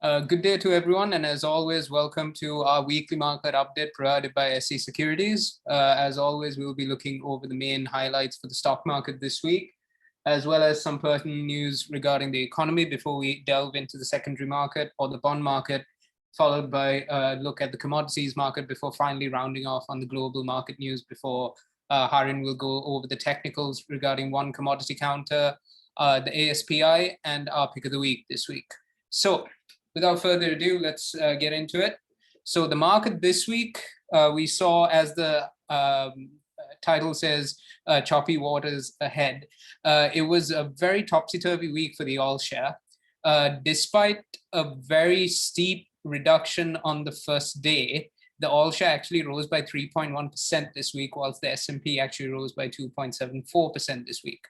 Good day to everyone, and as always, welcome to our weekly market update provided by SE Securities. As always, we will be looking over the main highlights for the stock market this week, as well as some pertinent news regarding the economy before we delve into the secondary market or the bond market, followed by a look at the commodities market before finally rounding off on the global market news before Harin will go over the technicals regarding one commodity counter, the ASPI, and our pick of the week this week. So, without further ado, let's get into it. So the market this week, we saw, as the title says, choppy waters ahead. It was a very topsy-turvy week for the all share. Despite a very steep reduction on the first day, the all share actually rose by 3.1% this week, whilst the S&P actually rose by 2.74% this week.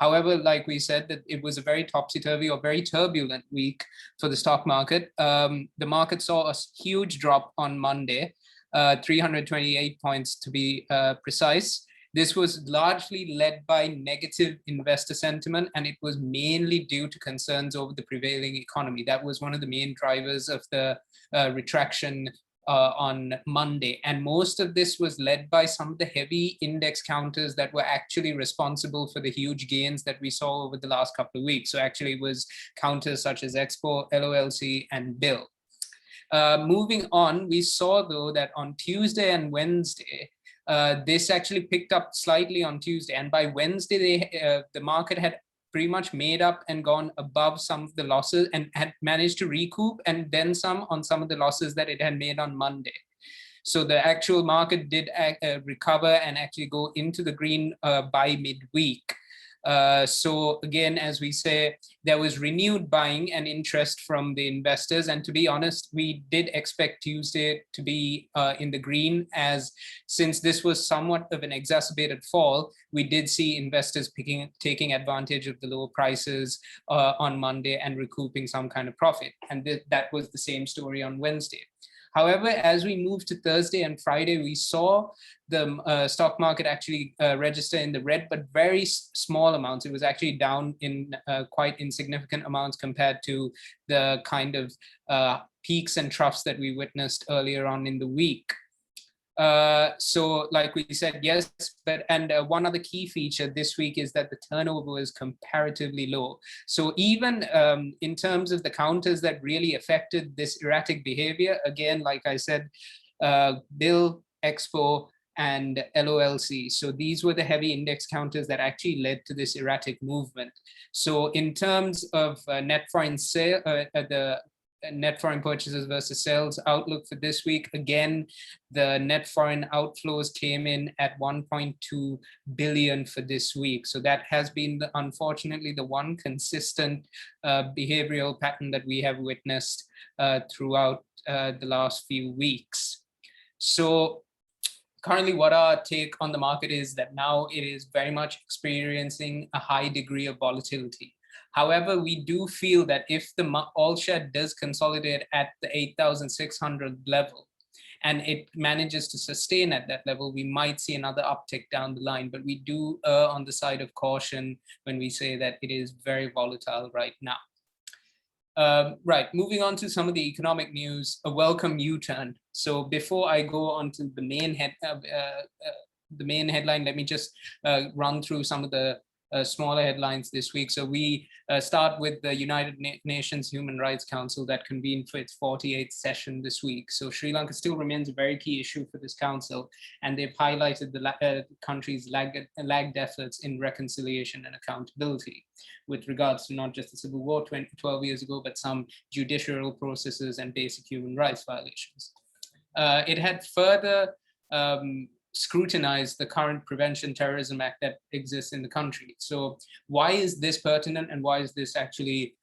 However, like we said, that it was a very topsy-turvy or very turbulent week for the stock market. The market saw a huge drop on Monday, 328 points to be precise. This was largely led by negative investor sentiment, and it was mainly due to concerns over the prevailing economy. That was one of the main drivers of the retraction on Monday, and most of this was led by some of the heavy index counters that were actually responsible for the huge gains that we saw over the last couple of weeks. So actually it was counters such as Expo, LOLC, and Bill. Moving on, we saw though that on Tuesday and Wednesday, this actually picked up slightly on Tuesday, and by Wednesday the market had pretty much made up and gone above some of the losses and had managed to recoup and then some on some of the losses that it had made on Monday. So the actual market did recover and actually go into the green by midweek. So again, as we say, there was renewed buying and interest from the investors. And to be honest, we did expect Tuesday to be in the green, as since this was somewhat of an exacerbated fall, we did see investors taking advantage of the lower prices on Monday and recouping some kind of profit. And that was the same story on Wednesday. However, as we moved to Thursday and Friday, we saw the stock market actually register in the red, but very small amounts. It was actually down in quite insignificant amounts compared to the kind of peaks and troughs that we witnessed earlier on in the week. So like we said, yes, and one other key feature this week is that the turnover was comparatively low. So even in terms of the counters that really affected this erratic behavior, again, like I said, Bill, Expo, and LOLC. So these were the heavy index counters that actually led to this erratic movement. So in terms of net foreign sale, the net foreign purchases versus sales outlook for this week, again, the net foreign outflows came in at 1.2 billion for this week. So that has been, unfortunately, the one consistent behavioral pattern that we have witnessed throughout the last few weeks. So currently, what our take on the market is that now it is very much experiencing a high degree of volatility. However, we do feel that if the all share does consolidate at the 8,600 level and it manages to sustain at that level, we might see another uptick down the line. But we do err on the side of caution when we say that it is very volatile right now. Right, moving on to some of the economic news, a welcome U-turn. So before I go on to the main headline, let me just run through some of the smaller headlines this week. So we start with the United Nations Human Rights Council that convened for its 48th session this week. So Sri Lanka still remains a very key issue for this council, and they've highlighted the country's lagged efforts in reconciliation and accountability with regards to not just the civil war 12 years ago, but some judicial processes and basic human rights violations. It had further scrutinize the current Prevention Terrorism Act that exists in the country. So why is this pertinent, and why is this actually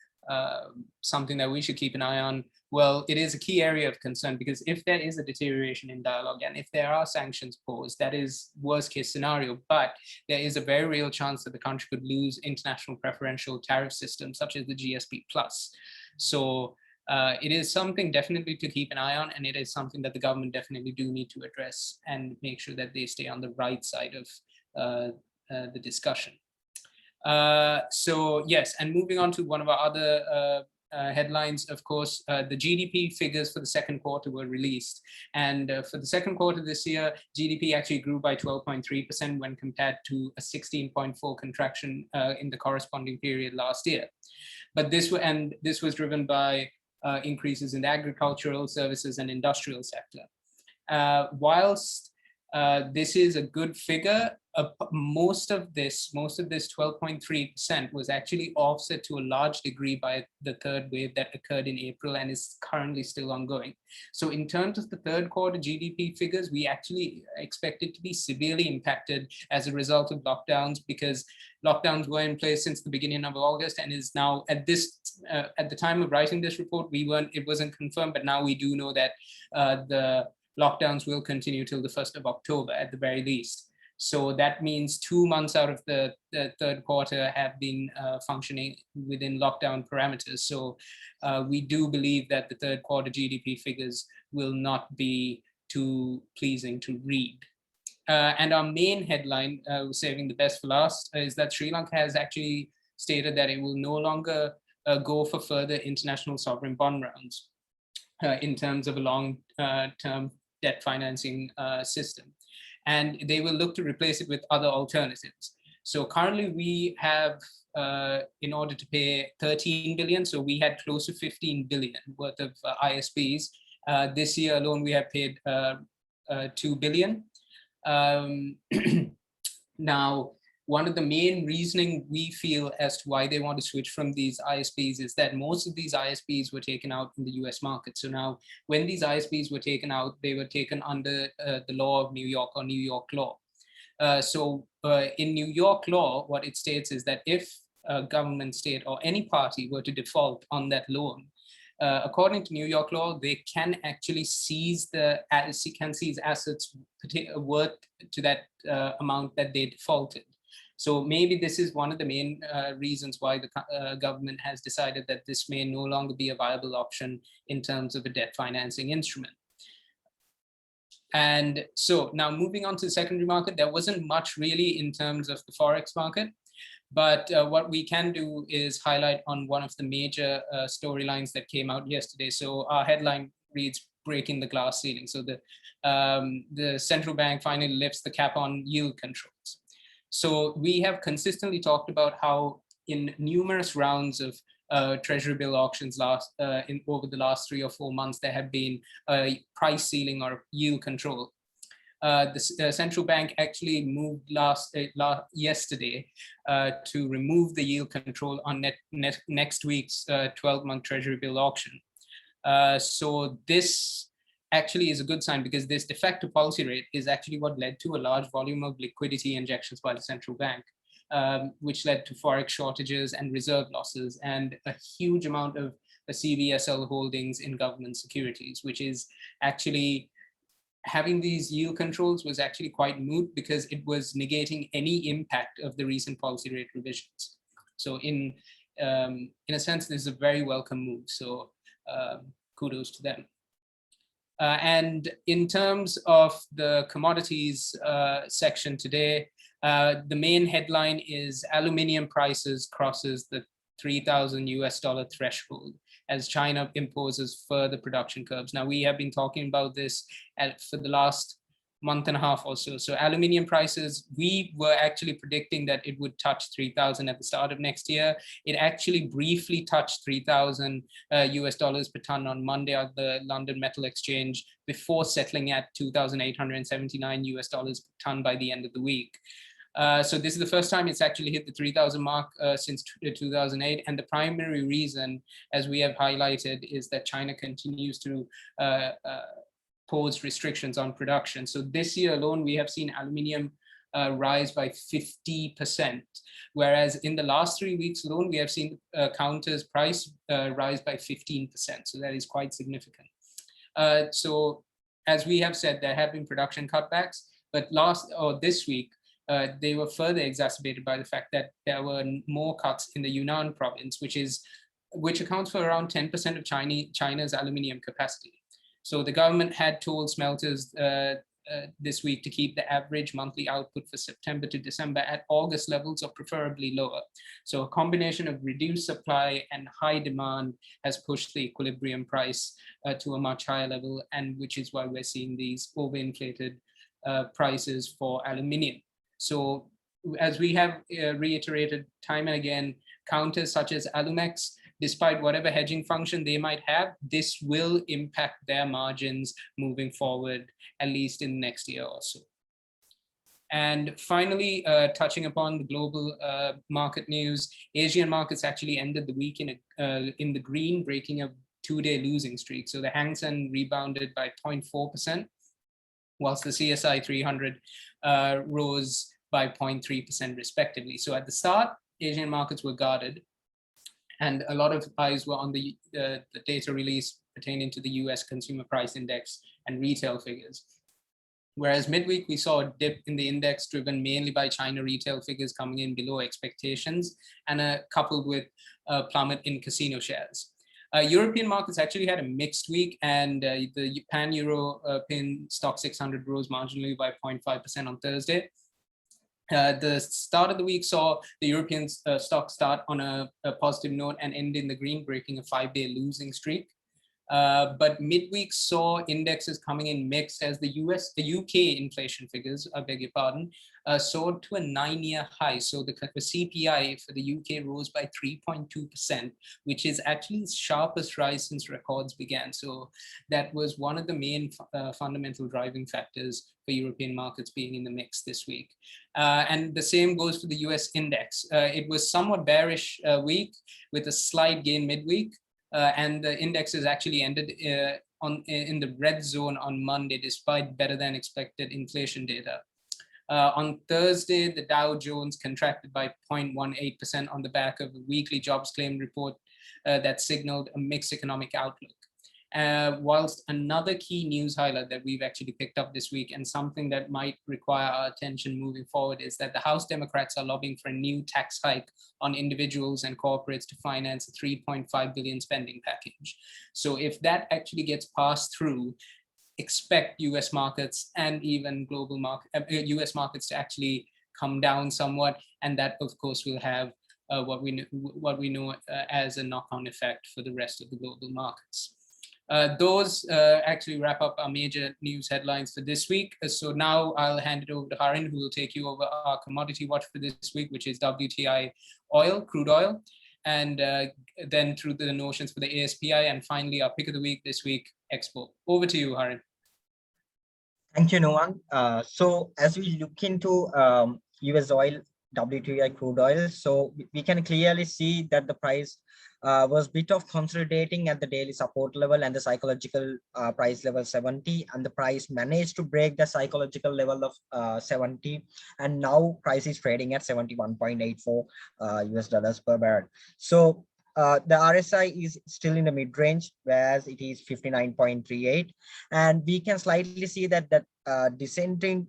something that we should keep an eye on? Well, it is a key area of concern, because if there is a deterioration in dialogue and if there are sanctions posed, that is worst case scenario, but there is a very real chance that the country could lose international preferential tariff systems such as the GSP+. So it is something definitely to keep an eye on, and it is something that the government definitely do need to address and make sure that they stay on the right side of the discussion. So yes, and moving on to one of our other headlines, of course, the GDP figures for the second quarter were released. And for the second quarter this year, GDP actually grew by 12.3% when compared to a 16.4% contraction in the corresponding period last year. But this was driven by increases in the agricultural, services, and industrial sector. Whilst this is a good figure, most of this 12.3% was actually offset to a large degree by the third wave that occurred in April and is currently still ongoing. So in terms of the third quarter GDP figures, we actually expect it to be severely impacted as a result of lockdowns, because lockdowns were in place since the beginning of August and is now at the time of writing this report, it wasn't confirmed, but now we do know that the lockdowns will continue till the 1st of October at the very least. So that means 2 months out of the third quarter have been functioning within lockdown parameters. So we do believe that the third quarter GDP figures will not be too pleasing to read. And our main headline, saving the best for last, is that Sri Lanka has actually stated that it will no longer go for further international sovereign bond rounds in terms of a long-term debt financing system. And they will look to replace it with other alternatives. So currently we have, in order to pay 13 billion, so we had close to 15 billion worth of ISPs. This year alone, we have paid 2 billion. Now, one of the main reasoning we feel as to why they want to switch from these ISPs is that most of these ISPs were taken out in the US market. So now when these ISPs were taken out, they were taken under the law of New York or New York law. In New York law, what it states is that if a government, state, or any party were to default on that loan, according to New York law, they can actually seize assets worth to that amount that they defaulted. So maybe this is one of the main reasons why the government has decided that this may no longer be a viable option in terms of a debt financing instrument. And so now moving on to the secondary market, there wasn't much really in terms of the Forex market. But what we can do is highlight on one of the major storylines that came out yesterday. So our headline reads, breaking the glass ceiling. So the central bank finally lifts the cap on yield controls. So we have consistently talked about how in numerous rounds of treasury bill auctions over the last 3 or 4 months, there have been a price ceiling or yield control. The central bank actually moved yesterday to remove the yield control on next week's 12-month treasury bill auction. So this actually is a good sign, because this de facto policy rate is actually what led to a large volume of liquidity injections by the central bank, which led to forex shortages and reserve losses and a huge amount of CBSL holdings in government securities, which is actually having these yield controls was actually quite moot, because it was negating any impact of the recent policy rate revisions. So in a sense, this is a very welcome move. So kudos to them. And in terms of the commodities section today, the main headline is aluminium prices crosses the $3,000 threshold as China imposes further production curbs. Now, we have been talking about this for the last month and a half or so. So aluminium prices, we were actually predicting that it would touch 3,000 at the start of next year. It actually briefly touched $3,000 per ton on Monday at the London Metal Exchange, before settling at $2,879 per ton by the end of the week. So this is the first time it's actually hit the 3,000 mark since 2008. And the primary reason, as we have highlighted, is that China continues to pose restrictions on production. So this year alone, we have seen aluminium rise by 50%, whereas in the last 3 weeks alone, we have seen counters price rise by 15%. So that is quite significant. So as we have said, there have been production cutbacks, but this week, they were further exacerbated by the fact that there were more cuts in the Yunnan province, which accounts for around 10% of China's aluminium capacity. So the government had told smelters this week to keep the average monthly output for September to December at August levels or preferably lower. So a combination of reduced supply and high demand has pushed the equilibrium price to a much higher level, and which is why we're seeing these overinflated prices for aluminium. So as we have reiterated time and again, counters such as Alumex, despite whatever hedging function they might have, this will impact their margins moving forward, at least in the next year or so. And finally, touching upon the global market news, Asian markets actually ended the week in the green, breaking a two-day losing streak. So the Hang Seng rebounded by 0.4%, whilst the CSI 300 rose by 0.3% respectively. So at the start, Asian markets were guarded, and a lot of eyes were on the data release pertaining to the US Consumer Price Index and retail figures. Whereas midweek, we saw a dip in the index driven mainly by China retail figures coming in below expectations, and coupled with a plummet in casino shares. European markets actually had a mixed week, and the pan-European stock 600 rose marginally by 0.5% on Thursday. The start of the week saw the European stock start on a positive note and end in the green, breaking a 5-day losing streak. But midweek saw indexes coming in mixed as the UK inflation figures, I beg your pardon, soared to a 9-year high. So the CPI for the UK rose by 3.2%, which is actually the sharpest rise since records began. So that was one of the main fundamental driving factors for European markets being in the mix this week. And the same goes for the US index. It was somewhat bearish week with a slight gain midweek. And the indexes actually ended in the red zone on Monday, despite better than expected inflation data. On Thursday, the Dow Jones contracted by 0.18% on the back of a weekly jobs claim report that signaled a mixed economic outlook. Whilst another key news highlight that we've actually picked up this week, and something that might require our attention moving forward, is that the House Democrats are lobbying for a new tax hike on individuals and corporates to finance a $3.5 billion spending package. So if that actually gets passed through, expect US markets and even global US markets to actually come down somewhat, and that of course will have what we know as a knock-on effect for the rest of the global markets. Those actually wrap up our major news headlines for this week. So now I'll hand it over to Harin, who will take you over our commodity watch for this week, which is WTI oil, crude oil, and then through the notions for the ASPI, and finally our pick of the week this week, Expo. Over to you, Harin. Thank you, Nuwan. So as we look into US oil, WTI crude oil, so we can clearly see that the price was a bit of consolidating at the daily support level and the psychological price level 70, and the price managed to break the psychological level of 70, and now price is trading at 71.84 US dollars per barrel. So the RSI is still in the mid-range, whereas it is 59.38, and we can slightly see that descending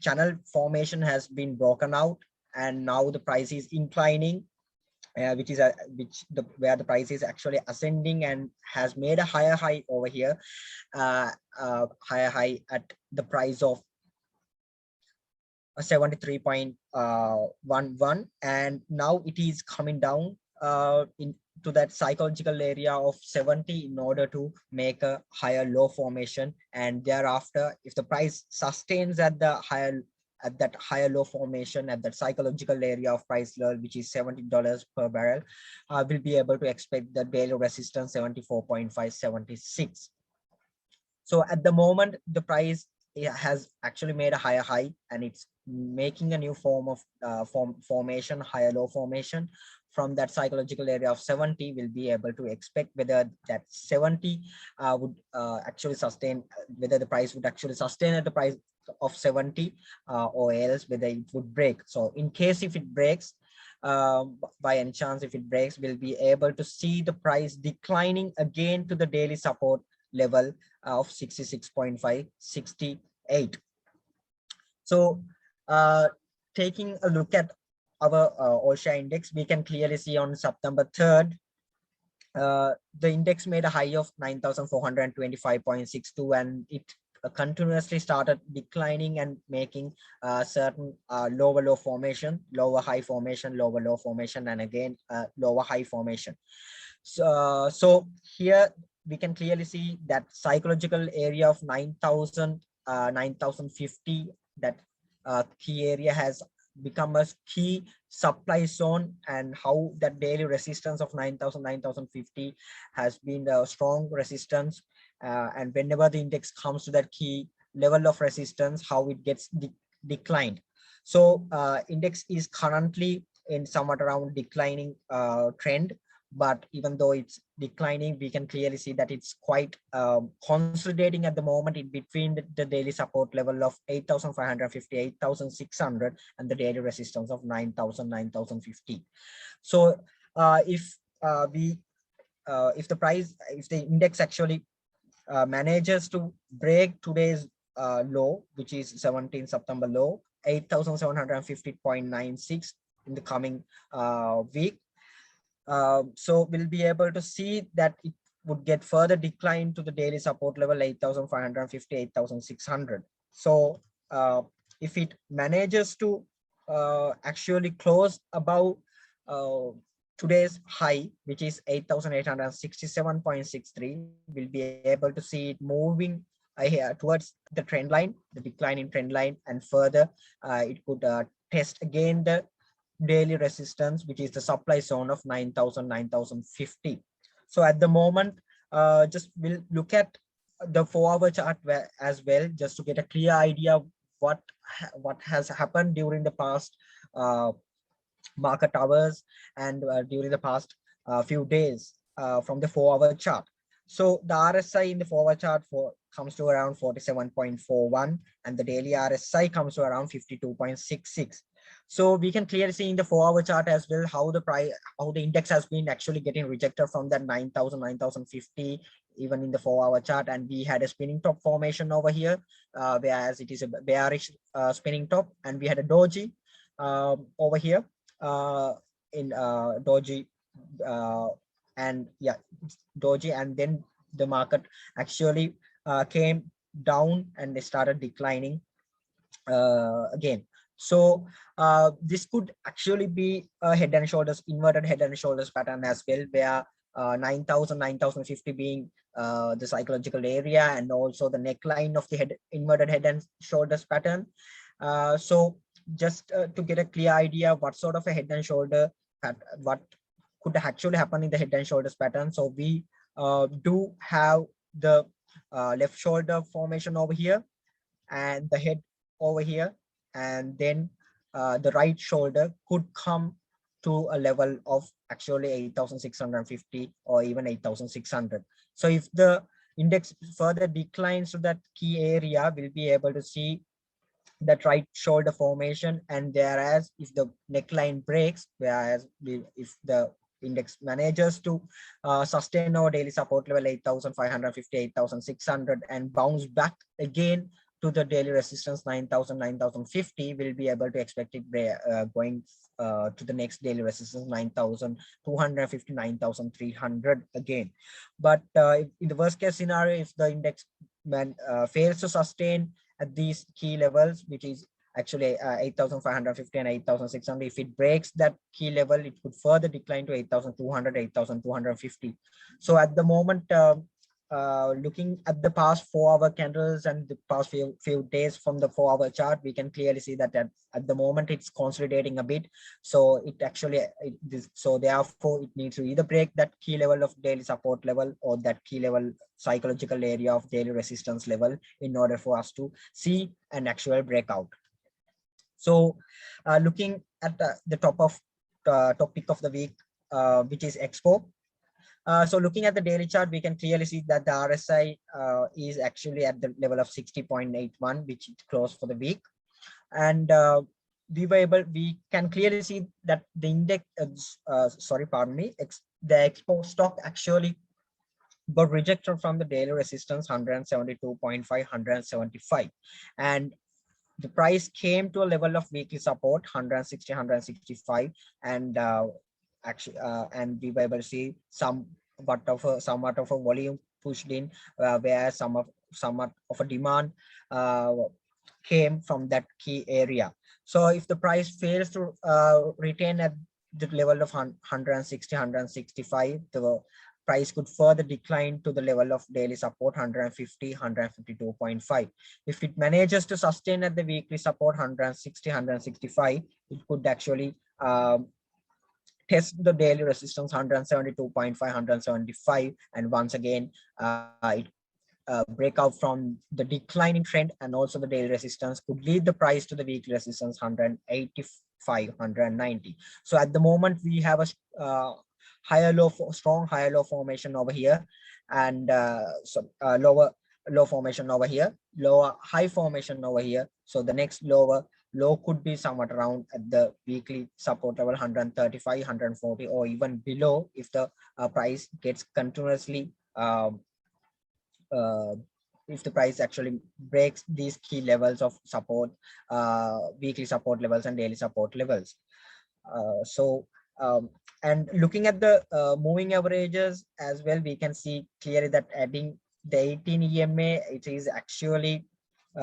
channel formation has been broken out, and now the price is inclining, where the price is actually ascending and has made a higher high over here, higher high at the price of 73.11, and now it is coming down into that psychological area of 70 in order to make a higher low formation, and thereafter if the price sustains at that higher low formation at that psychological area of price level, which is $70 per barrel, will be able to expect the daily resistance 74.576. So at the moment the price has actually made a higher high, and it's making a new form of formation, higher low formation. From that psychological area of 70, we'll be able to expect whether that 70 would actually sustain, whether the price would actually sustain at the price of 70 or else whether it would break. So in case if it breaks, by any chance if it breaks, we'll be able to see the price declining again to the daily support level of 66.568. So taking a look at our all share index, we can clearly see on September 3rd, the index made a high of 9,425.62, and it continuously started declining and making certain lower low formation, lower high formation, lower low formation, and again lower high formation. So here we can clearly see that psychological area of 9,000, 9,050, that key area has become a key supply zone, and how that daily resistance of 9,000, 9,050 has been a strong resistance. And whenever the index comes to that key level of resistance, how it gets declined. So index is currently in somewhat around declining trend, but even though it's declining, we can clearly see that it's quite consolidating at the moment in between the daily support level of 8,550, 8,600, and the daily resistance of 9,000, 9,050. So if the price, if the index actually manages to break today's low, which is 17 September low, 8,750.96 in the coming week. So we'll be able to see that it would get further decline to the daily support level 8,550, 8,600. So if it manages to actually close above today's high, which is 8,867.63, we'll be able to see it moving here towards the trend line, the declining trend line, and further it could test again the daily resistance, which is the supply zone of 9,000, 9,050. So at the moment, just we'll look at the 4-hour chart as well, just to get a clear idea of what has happened during the past market hours and during the past few days from the 4-hour chart. So the RSI in the 4-hour chart comes to around 47.41, and the daily RSI comes to around 52.66. So we can clearly see in the 4-hour chart as well how the index has been actually getting rejected from that 9,000, 9,050, even in the 4-hour chart, and we had a spinning top formation over here, whereas it is a bearish spinning top, and we had a doji over here in doji, and yeah, doji, and then the market actually came down and they started declining again. So this could actually be a head and shoulders, inverted head and shoulders pattern as well, where 9,000, 9,050 being the psychological area, and also the neckline of the inverted head and shoulders pattern. So just to get a clear idea what sort of a head and shoulder, what could actually happen in the head and shoulders pattern. So we do have the left shoulder formation over here, and the head over here, and then the right shoulder could come to a level of actually 8,650 or even 8,600. So if the index further declines to that key area, we'll be able to see that right shoulder formation, and whereas if the neckline breaks, whereas if the index manages to sustain our daily support level 8,550, 8,600, and bounce back again to the daily resistance 9,000, 9,050, we'll be able to expect it going to the next daily resistance 9,250, 9,300 again. But in the worst case scenario, if the index fails to sustain at these key levels, which is actually 8,550 and 8,600, if it breaks that key level, it could further decline to 8,200, 8,250. So at the moment, looking at the past 4-hour candles and the past few days from the 4-hour chart, we can clearly see that at the moment it's consolidating a bit. So it actually, so therefore it needs to either break that key level of daily support level or that key level psychological area of daily resistance level in order for us to see an actual breakout. So looking at the topic of the week, which is expo. So looking at the daily chart, we can clearly see that the RSI is actually at the level of 60.81, which it closed for the week. And we can clearly see that the index, the expo stock actually got rejected from the daily resistance 172.5, 175. And the price came to a level of weekly support 160, 165, and and we were able to see somewhat of a volume pushed in, where some of somewhat of a demand came from that key area. So if the price fails to retain at the level of 160, 165, the price could further decline to the level of daily support 150, 152.5. If it manages to sustain at the weekly support 160, 165, it could actually test the daily resistance 172.5, 175, and once again it break out from the declining trend, and also the daily resistance could lead the price to the weekly resistance 185, 190. So at the moment we have a strong higher low formation over here, and lower low formation over here, lower high formation over here. So the next lower low could be somewhat around at the weekly support level 135, 140, or even below if the price gets continuously if the price actually breaks these key levels of support, weekly support levels and daily support levels. And looking at the moving averages as well, we can see clearly that adding the 18 EMA, it is actually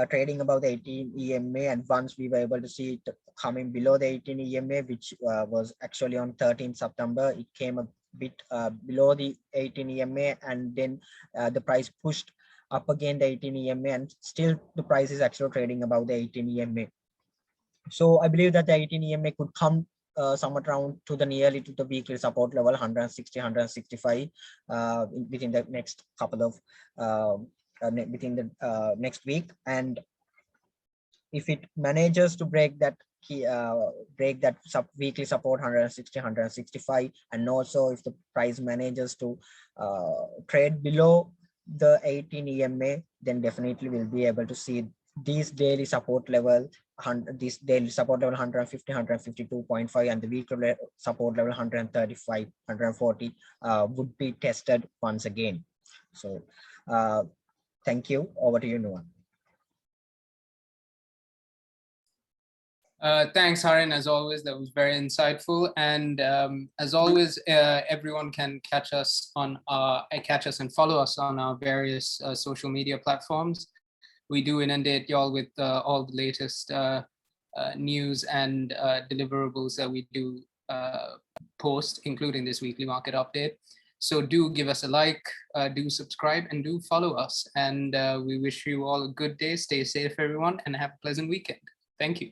trading above the 18 EMA, and once we were able to see it coming below the 18 EMA, which was actually on 13th September, it came a bit below the 18 EMA, and then the price pushed up again the 18 EMA, and still the price is actually trading above the 18 EMA. So I believe that the 18 EMA could come somewhat around to the nearly to the weekly support level 160, 165 within the next couple of within the next week. And if it manages to break that weekly support 160, 165, and also if the price manages to trade below the 18 EMA, then definitely we'll be able to see these daily support level, this daily support level 150, 152.5, and the weekly support level 135, 140 would be tested once again. So thank you. Over to you, Nuwan. Thanks, Harin. As always, that was very insightful. And as always, everyone can catch us and follow us on our various social media platforms. We do inundate y'all with all the latest news and deliverables that we do post, including this weekly market update. So do give us a like, do subscribe, and do follow us. And we wish you all a good day. Stay safe, everyone, and have a pleasant weekend. Thank you.